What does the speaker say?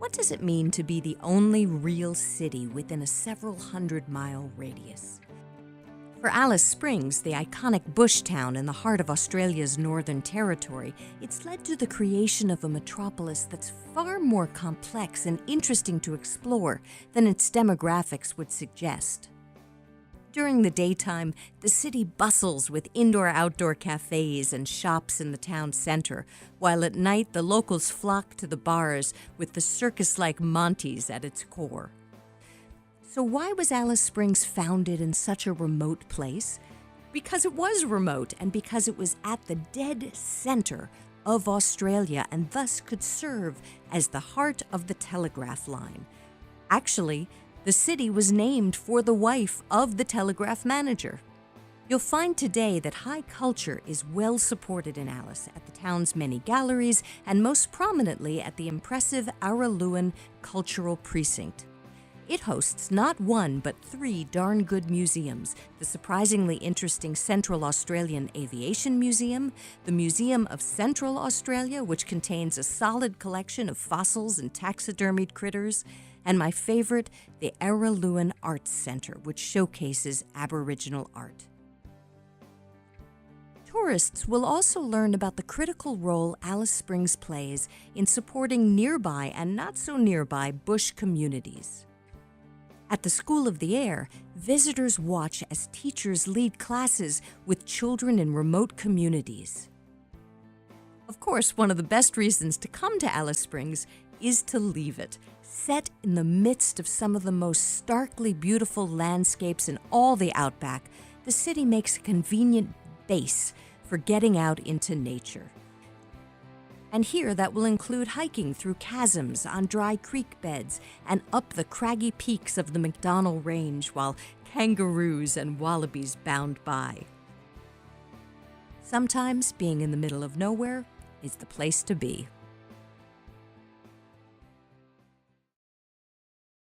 What does it mean to be the only real city within a several hundred-mile radius? For Alice Springs, the iconic bush town in the heart of Australia's Northern Territory, it's led to the creation of a metropolis that's far more complex and interesting to explore than its demographics would suggest. During the daytime, the city bustles with indoor-outdoor cafes and shops in the town center, while at night the locals flock to the bars with the circus-like Monty's at its core. So why was Alice Springs founded in such a remote place? Because it was remote and because it was at the dead center of Australia and thus could serve as the heart of the telegraph line. Actually, the city was named for the wife of the telegraph manager. You'll find today that high culture is well supported in Alice at the town's many galleries and most prominently at the impressive Araluen Cultural Precinct. It hosts not one but 3 darn good museums: the surprisingly interesting Central Australian Aviation Museum, the Museum of Central Australia, which contains a solid collection of fossils and taxidermied critters, and my favorite, the Araluen Arts Centre, which showcases Aboriginal art. Tourists will also learn about the critical role Alice Springs plays in supporting nearby and not so nearby bush communities. At the School of the Air, visitors watch as teachers lead classes with children in remote communities. Of course, one of the best reasons to come to Alice Springs is to leave it. Set in the midst of some of the most starkly beautiful landscapes in all the outback, the city makes a convenient base for getting out into nature. And here that will include hiking through chasms on dry creek beds and up the craggy peaks of the McDonnell Range while kangaroos and wallabies bound by. Sometimes being in the middle of nowhere is the place to be.